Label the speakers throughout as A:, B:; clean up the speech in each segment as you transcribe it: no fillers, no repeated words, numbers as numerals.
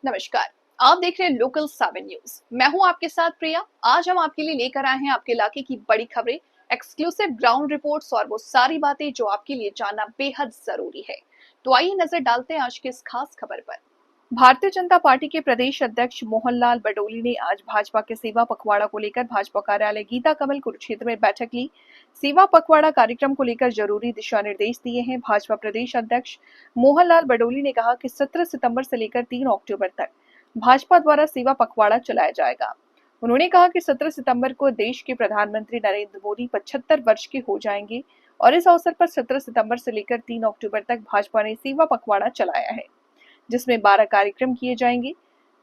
A: नमस्कार। आप देख रहे हैं लोकल 7 न्यूज। मैं हूं आपके साथ प्रिया। आज हम आपके लिए लेकर आए हैं आपके इलाके की बड़ी खबरें, एक्सक्लूसिव ग्राउंड रिपोर्ट्स और वो सारी बातें जो आपके लिए जानना बेहद जरूरी है। तो आइए नजर डालते हैं आज की इस खास खबर पर। भारतीय जनता पार्टी के प्रदेश अध्यक्ष मोहनलाल बडोली ने आज भाजपा के सेवा पखवाड़ा को लेकर भाजपा कार्यालय गीता कमल कुरुक्षेत्र में बैठक ली। सेवा पखवाड़ा कार्यक्रम को लेकर जरूरी दिशा निर्देश दिए हैं। भाजपा प्रदेश अध्यक्ष मोहनलाल बडोली ने कहा कि 17 सितंबर से लेकर 3 अक्टूबर तक भाजपा द्वारा सेवा पखवाड़ा चलाया जाएगा। उन्होंने कहा कि 17 सितंबर को देश के प्रधानमंत्री नरेंद्र मोदी 75 वर्ष के हो जाएंगे और इस अवसर पर 17 सितंबर से लेकर 3 अक्टूबर तक भाजपा ने सेवा पखवाड़ा चलाया है, जिसमें 12 कार्यक्रम किए जाएंगे,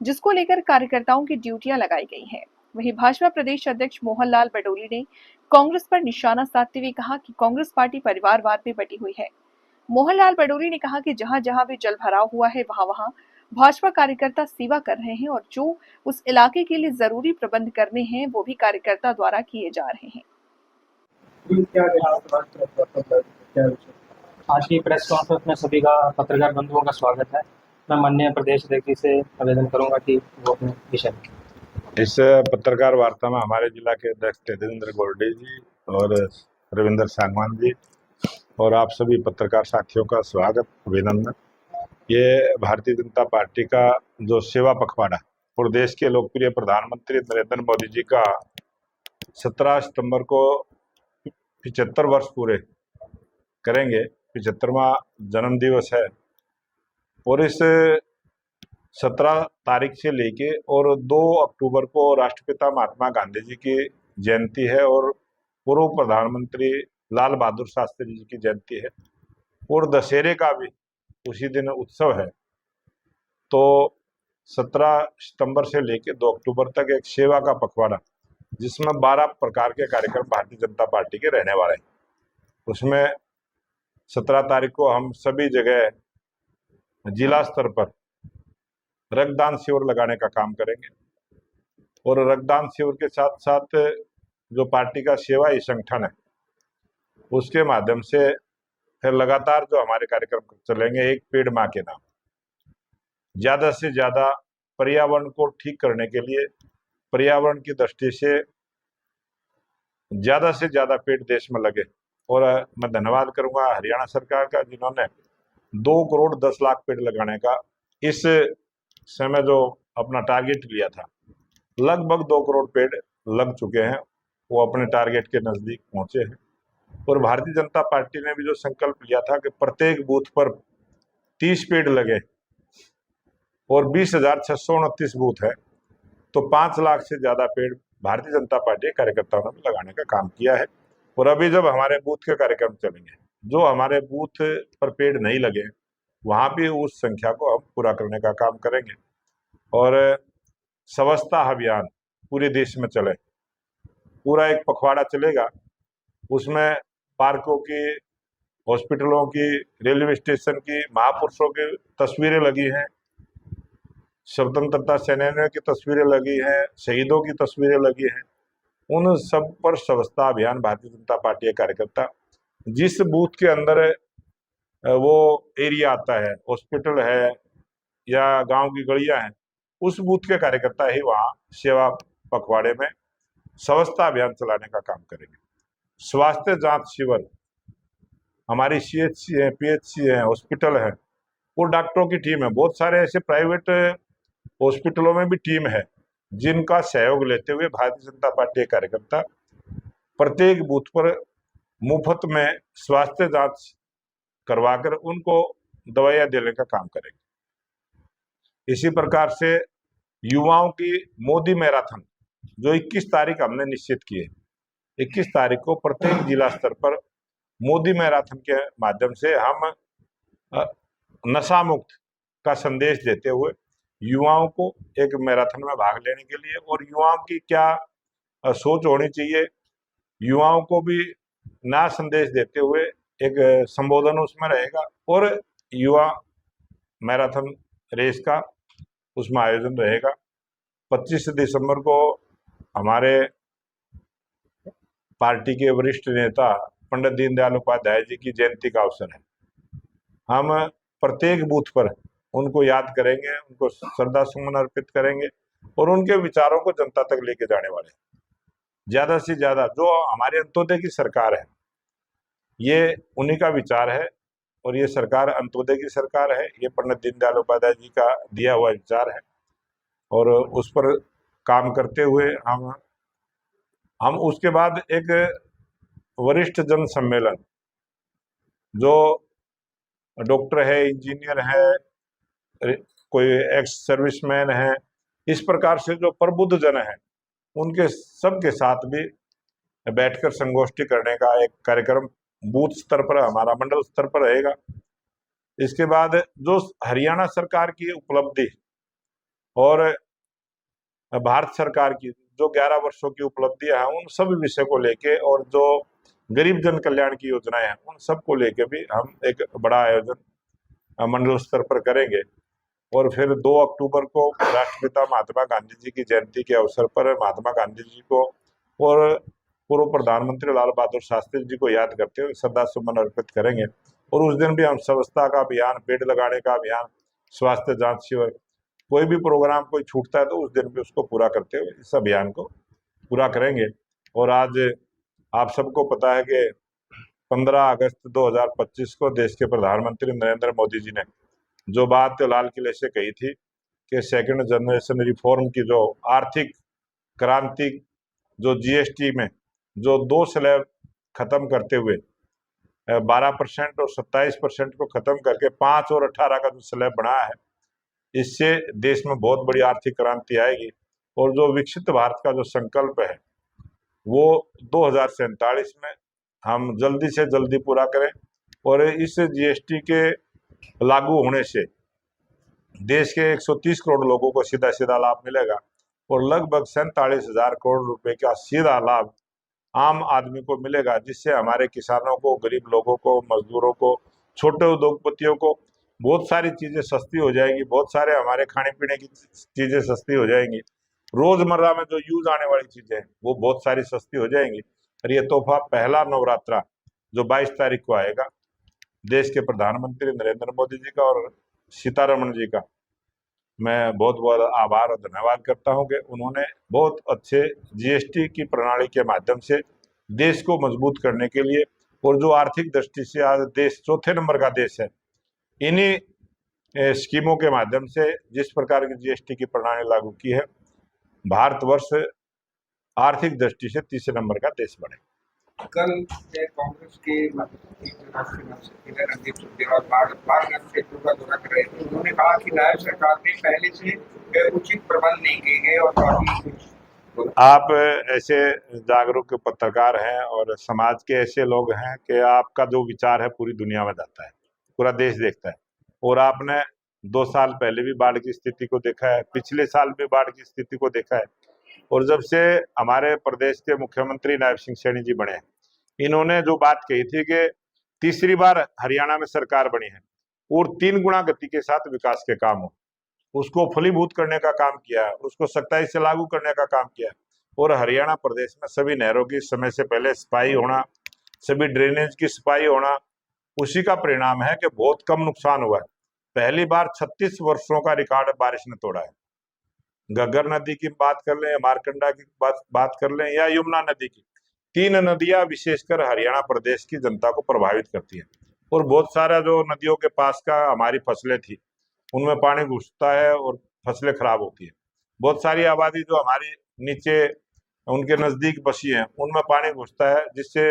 A: जिसको लेकर कार्यकर्ताओं की ड्यूटियां लगाई गई हैं। वहीं भाजपा प्रदेश अध्यक्ष मोहनलाल बडोली ने कांग्रेस पर निशाना साधते हुए कहा कि कांग्रेस पार्टी परिवारवाद में बटी हुई है। मोहनलाल बडोली ने कहा कि जहां जहां भी जल भराव हुआ है वहां वहां भाजपा कार्यकर्ता सेवा कर रहे हैं और जो उस इलाके के लिए जरूरी प्रबंध करने हैं वो भी कार्यकर्ता द्वारा किए जा रहे हैं।
B: आज की प्रेस कॉन्फ्रेंस में सभी का पत्रकार बंधुओं का स्वागत है। मैं माननीय प्रदेश अध्यक्ष जी से आवेदन करूंगा कि वो अपने विषय में
C: इस पत्रकार वार्ता में हमारे जिला के अध्यक्ष तेजेंद्र गोरडे जी और रविंद्र सांगवान जी और आप सभी पत्रकार साथियों का स्वागत, अभिनंदन। ये भारतीय जनता पार्टी का जो सेवा पखवाड़ा और देश के लोकप्रिय प्रधानमंत्री नरेंद्र मोदी जी का 17 सितंबर को 75 वर्ष पूरे करेंगे, 75वां जन्म दिवस है और इस 17 तारीख से लेके और 2 अक्टूबर को राष्ट्रपिता महात्मा गांधी जी की जयंती है और पूर्व प्रधानमंत्री लाल बहादुर शास्त्री जी की जयंती है और दशहरे का भी उसी दिन उत्सव है। तो 17 सितंबर से लेके 2 अक्टूबर तक एक सेवा का पखवाड़ा, जिसमें 12 प्रकार के कार्यक्रम भारतीय जनता पार्टी के रहने वाले हैं। उसमें 17 तारीख को हम सभी जगह जिला स्तर पर रक्तदान शिविर लगाने का काम करेंगे और रक्तदान शिविर के साथ साथ जो पार्टी का सेवाई संगठन है उसके माध्यम से फिर लगातार जो हमारे कार्यक्रम चलेंगे, एक पेड़ माँ के नाम, ज्यादा से ज्यादा पर्यावरण को ठीक करने के लिए, पर्यावरण की दृष्टि से ज्यादा से ज्यादा पेड़ देश में लगे। और मैं धन्यवाद करूंगा हरियाणा सरकार का, जिन्होंने 2 करोड़ 10 लाख पेड़ लगाने का इस समय जो अपना टारगेट लिया था, लगभग 2 करोड़ पेड़ लग चुके हैं, वो अपने टारगेट के नजदीक पहुंचे हैं। और भारतीय जनता पार्टी ने भी जो संकल्प लिया था कि प्रत्येक बूथ पर 30 पेड़ लगे और 20,629 बूथ है, तो 5 लाख से ज्यादा पेड़ भारतीय जनता पार्टी कार्यकर्ताओं ने लगाने का काम किया है। और अभी जब हमारे बूथ के कार्यक्रम चलेंगे, जो हमारे बूथ पर पेड़ नहीं लगे वहां भी उस संख्या को हम पूरा करने का काम करेंगे। और स्वच्छता अभियान पूरे देश में चले, पूरा एक पखवाड़ा चलेगा। उसमें पार्कों की, हॉस्पिटलों की, रेलवे स्टेशन की, महापुरुषों की तस्वीरें लगी हैं, स्वतंत्रता सेनानियों की तस्वीरें लगी हैं, शहीदों की तस्वीरें लगी हैं। उन सब पर स्वच्छता अभियान भारतीय जनता पार्टी के कार्यकर्ता, जिस बूथ के अंदर वो एरिया आता है, हॉस्पिटल है या गांव की गलियां हैं, उस बूथ के कार्यकर्ता ही वहाँ सेवा पखवाड़े में स्वच्छता अभियान चलाने का काम करेंगे। स्वास्थ्य जांच शिविर, हमारी CHC है, PHC है, हॉस्पिटल है, वो डॉक्टरों की टीम है। बहुत सारे ऐसे प्राइवेट हॉस्पिटलों में भी टीम है जिनका सहयोग लेते हुए भारतीय जनता पार्टी के कार्यकर्ता प्रत्येक बूथ पर मुफ्त में स्वास्थ्य जांच करवाकर उनको दवाइयां देने का काम करेंगे। इसी प्रकार से युवाओं की मोदी मैराथन जो 21 तारीख हमने निश्चित की है, 21 तारीख को प्रत्येक जिला स्तर पर मोदी मैराथन के माध्यम से हम नशा मुक्त का संदेश देते हुए युवाओं को एक मैराथन में भाग लेने के लिए, और युवाओं की क्या सोच होनी चाहिए, युवाओं को भी नया संदेश देते हुए एक संबोधन उसमें रहेगा। और युवा मैराथन रेस का उसमें आयोजन रहेगा। 25 दिसंबर को हमारे पार्टी के वरिष्ठ नेता पंडित दीनदयाल उपाध्याय जी की जयंती का अवसर है। हम प्रत्येक बूथ पर उनको याद करेंगे, उनको श्रद्धा सुमन अर्पित करेंगे और उनके विचारों को जनता तक लेके जाने वाले हैं। ज्यादा से ज्यादा जो हमारे अंत्योदय की सरकार है, ये उन्हीं का विचार है और ये सरकार अंत्योदय की सरकार है। ये पंडित दीनदयाल उपाध्याय जी का दिया हुआ विचार है और उस पर काम करते हुए हम उसके बाद एक वरिष्ठ जन सम्मेलन, जो डॉक्टर है, इंजीनियर है, कोई एक्स सर्विसमैन है, इस प्रकार से जो प्रबुद्ध जन है, उनके सबके साथ भी बैठकर संगोष्ठी करने का एक कार्यक्रम बूथ स्तर पर, हमारा मंडल स्तर पर रहेगा। इसके बाद जो हरियाणा सरकार की उपलब्धि और भारत सरकार की जो 11 वर्षों की उपलब्धियां हैं, उन सब विषय को लेके और जो गरीब जन कल्याण की योजनाएं हैं, उन सब को लेके भी हम एक बड़ा आयोजन मंडल स्तर पर करेंगे। और फिर 2 अक्टूबर को राष्ट्रपिता महात्मा गांधी जी की जयंती के अवसर पर महात्मा गांधी जी को और पूर्व प्रधानमंत्री लाल बहादुर शास्त्री जी को याद करते हुए श्रद्धा सुमन अर्पित करेंगे। और उस दिन भी हम स्वच्छता का अभियान, पेड़ लगाने का अभियान, स्वास्थ्य जांच शिविर, कोई भी प्रोग्राम कोई छूटता है तो उस दिन भी उसको पूरा करते हुए इस अभियान को पूरा करेंगे। और आज आप सबको पता है कि 15 अगस्त 2025 को देश के प्रधानमंत्री नरेंद्र मोदी जी ने जो बात लाल किले से कही थी कि सेकंड जनरेशन रिफॉर्म की जो आर्थिक क्रांति, जो जीएसटी में जो 2 स्लैब खत्म करते हुए 12% और 27% को खत्म करके 5 और 18 का जो स्लैब बनाया है, इससे देश में बहुत बड़ी आर्थिक क्रांति आएगी। और जो विकसित भारत का जो संकल्प है, वो 2047 में हम जल्दी से जल्दी पूरा करें। और इस जीएसटी के लागू होने से देश के 130 करोड़ लोगों को सीधा सीधा लाभ मिलेगा और लगभग 47,000 करोड़ रुपए का सीधा लाभ आम आदमी को मिलेगा, जिससे हमारे किसानों को, गरीब लोगों को, मजदूरों को, छोटे उद्योगपतियों को बहुत सारी चीजें सस्ती हो जाएंगी। बहुत सारे हमारे खाने पीने की चीजें सस्ती हो जाएंगी। रोजमर्रा में जो यूज आने वाली चीजें वो बहुत सारी सस्ती हो जाएंगी। और ये तोहफा पहला नवरात्रा जो 22 तारीख को आएगा, देश के प्रधानमंत्री नरेंद्र मोदी जी का और सीतारमण जी का मैं बहुत बहुत आभार और धन्यवाद करता हूं कि उन्होंने बहुत अच्छे जीएसटी की प्रणाली के माध्यम से देश को मजबूत करने के लिए, और जो आर्थिक दृष्टि से आज देश चौथे नंबर का देश है, इन्हीं स्कीमों के माध्यम से जिस प्रकार की जीएसटी की प्रणाली लागू की है, भारतवर्ष आर्थिक दृष्टि से तीसरे नंबर का देश बने।
D: कल कांग्रेस के रणदीप सुरजेवाला का दौरा कर रहे थे। उन्होंने कहा कि नायब सरकार ने पहले से उचित प्रबंध नहीं किए गए और काफी।
C: आप ऐसे जागरूक पत्रकार हैं और समाज के ऐसे लोग हैं कि आपका जो विचार है पूरी दुनिया में जाता है, पूरा देश देखता है। और आपने 2 साल पहले भी बाढ़ की स्थिति को देखा है, पिछले साल भी बाढ़ की स्थिति को देखा है। और जब से हमारे प्रदेश के मुख्यमंत्री नायब सिंह सैनी जी बने हैं, इन्होंने जो बात कही थी कि तीसरी बार हरियाणा में सरकार बनी है और 3 गुना गति के साथ विकास के काम हो, उसको फलीभूत करने का काम किया है, उसको सख्ताई से लागू करने का काम किया है। और हरियाणा प्रदेश में सभी नहरों की समय से पहले सफाई होना, सभी ड्रेनेज की सफाई होना, उसी का परिणाम है कि बहुत कम नुकसान हुआ है। पहली बार 36 वर्षों का रिकॉर्ड बारिश ने तोड़ा है। घग्गर नदी की बात कर लें, मारकंडा की बात कर लें या यमुना नदी की, 3 नदियां विशेषकर हरियाणा प्रदेश की जनता को प्रभावित करती है। और बहुत सारा जो नदियों के पास का हमारी फसलें थी, उनमें पानी घुसता है और फसलें खराब होती है। बहुत सारी आबादी जो हमारी नीचे उनके नजदीक बसी है, उनमें पानी घुसता है, जिससे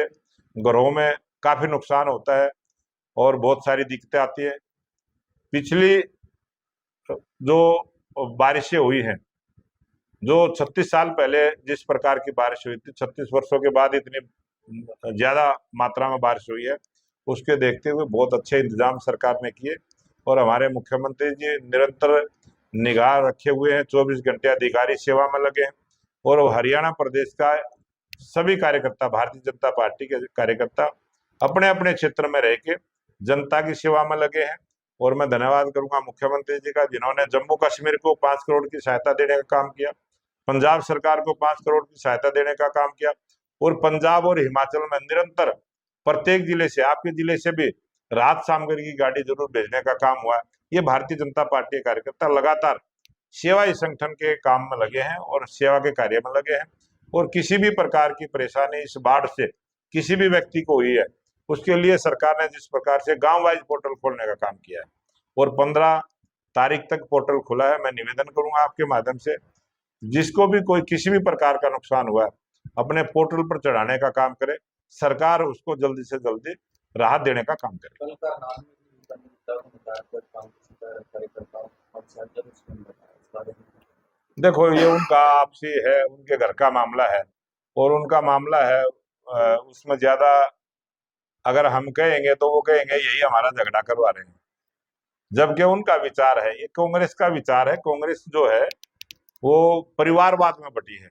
C: घरों में काफी नुकसान होता है और बहुत सारी दिक्कतें आती है। पिछली जो बारिशें हुई हैं, जो 36 साल पहले जिस प्रकार की बारिश हुई थी, 36 वर्षों के बाद इतनी ज्यादा मात्रा में बारिश हुई है, उसके देखते हुए बहुत अच्छे इंतजाम सरकार ने किए। और हमारे मुख्यमंत्री जी निरंतर निगाह रखे हुए हैं, 24 घंटे अधिकारी सेवा में लगे हैं। और हरियाणा प्रदेश का सभी कार्यकर्ता, भारतीय जनता पार्टी के कार्यकर्ता अपने अपने क्षेत्र में रह के जनता की सेवा में लगे हैं। और मैं धन्यवाद करूंगा मुख्यमंत्री जी का, जिन्होंने जम्मू कश्मीर को 5 करोड़ की सहायता देने का काम किया, पंजाब सरकार को 5 करोड़ की सहायता देने का काम किया। और पंजाब और हिमाचल में निरंतर प्रत्येक जिले से, आपके जिले से भी राहत सामग्री की गाड़ी जरूर भेजने का काम हुआ। ये भारतीय जनता पार्टी के कार्यकर्ता लगातार सेवा संगठन के काम में लगे हैं और सेवा के कार्य में लगे हैं, और किसी भी प्रकार की परेशानी इस बाढ़ से किसी भी व्यक्ति को हुई है, उसके लिए सरकार ने जिस प्रकार से गांव वाइज पोर्टल खोलने का काम किया है और 15 तारीख तक पोर्टल खुला है। मैं निवेदन करूंगा आपके माध्यम से, जिसको भी कोई किसी भी प्रकार का नुकसान हुआ है अपने पोर्टल पर चढ़ाने का काम करे, सरकार उसको जल्दी से जल्दी राहत देने का काम करे। देखो, ये उनका आपसी है, उनके घर का मामला है और उनका मामला है, उसमें ज्यादा अगर हम कहेंगे तो वो कहेंगे यही हमारा झगड़ा करवा रहे हैं, जबकि उनका विचार है, ये कांग्रेस का विचार है। कांग्रेस जो है वो परिवारवाद में बटी है।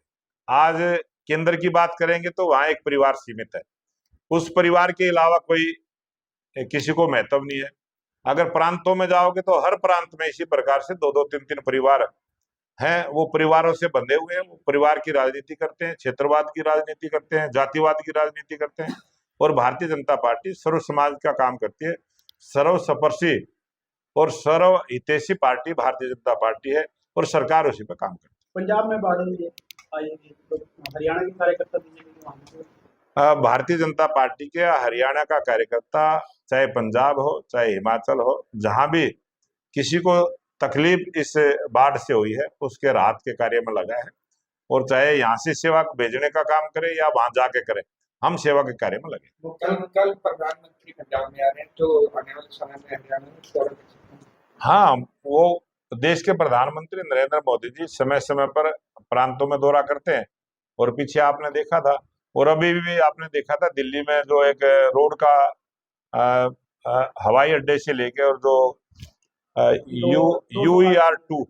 C: आज केंद्र की बात करेंगे तो वहां एक परिवार सीमित है, उस परिवार के अलावा कोई किसी को महत्व नहीं है। अगर प्रांतों में जाओगे तो हर प्रांत में इसी प्रकार से 2-2, 3-3 परिवार हैं, वो परिवारों से बंधे हुए हैं, वो परिवार की राजनीति करते हैं, क्षेत्रवाद की राजनीति करते हैं, जातिवाद की राजनीति करते हैं। और भारतीय जनता पार्टी सर्व समाज का काम करती है, सर्वस्पर्शी और सर्व हितैषी पार्टी भारतीय जनता पार्टी है और सरकार उसी पे काम करती है।
B: पंजाब में बाढ़ आई तो हरियाणा के कार्यकर्ता
C: भारतीय जनता पार्टी के हरियाणा का कार्यकर्ता, चाहे पंजाब हो चाहे हिमाचल हो, जहां भी किसी को तकलीफ इस बाढ़ से हुई है उसके राहत के कार्य में लगा है, और चाहे यहाँ से सेवा भेजने का काम करे या वहां जाके करे, हम सेवा के कार्य में लगे।
D: वो कल प्रधानमंत्री पंजाब में आ रहे हैं, तो आने वाले समय में हरियाणा में स्वागत कर सकते हैं।
C: हाँ, वो देश के प्रधानमंत्री नरेंद्र मोदी जी समय समय पर प्रांतों में दौरा करते हैं, और पीछे आपने देखा था और अभी भी आपने देखा था दिल्ली में जो एक रोड का हवाई अड्डे से लेके और जो UER2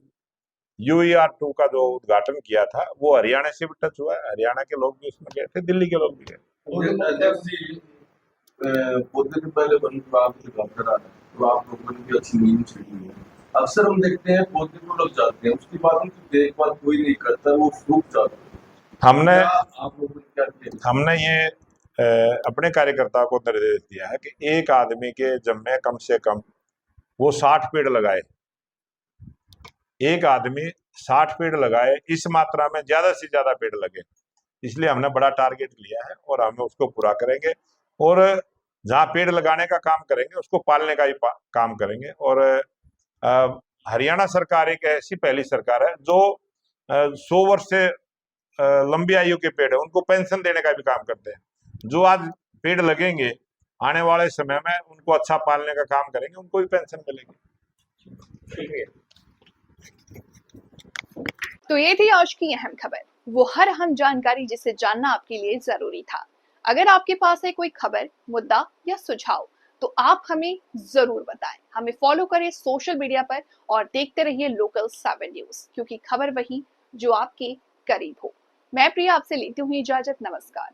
C: का जो उद्घाटन किया था, वो हरियाणा से भी टच हुआ है। हरियाणा के लोग भी उसमें गए थे, दिल्ली के लोग भी गए।
E: पौधे के पहले वन विभाग लगाकर आ रहा है, तो आप लोगों ने भी अच्छी नींद छिड़ी है। अक्सर हम देखते हैं पौधे को लग जाते हैं, उसके बाद उनकी देखभाल कोई नहीं करता, वो सूख जाते हैं। आप लोगों ने क्या किया?
C: हमने ये अपने कार्यकर्ताओं को निर्देश दिया है कि एक आदमी के जम्मे कम से कम वो 60 पेड़ लगाए। एक आदमी 60 पेड़ लगाए, इस मात्रा में ज्यादा से ज्यादा पेड़ लगे। इसलिए हमने बड़ा टारगेट लिया है और हम उसको पूरा करेंगे, और जहाँ पेड़ लगाने का काम करेंगे उसको पालने का भी काम करेंगे। और हरियाणा सरकार एक ऐसी पहली सरकार है जो 100 वर्ष से लंबी आयु के पेड़ है उनको पेंशन देने का भी काम करते हैं। जो आज पेड़ लगेंगे आने वाले समय में उनको अच्छा पालने का काम करेंगे, उनको भी पेंशन मिलेगी।
A: तो ये थी आज की अहम खबर, वो हर अहम जानकारी जिसे जानना आपके लिए जरूरी था। अगर आपके पास है कोई खबर, मुद्दा या सुझाव, तो आप हमें जरूर बताएं। हमें फॉलो करें सोशल मीडिया पर और देखते रहिए लोकल 7 न्यूज, क्योंकि खबर वही जो आपके करीब हो। मैं प्रिया आपसे लेती हूँ इजाजत, नमस्कार।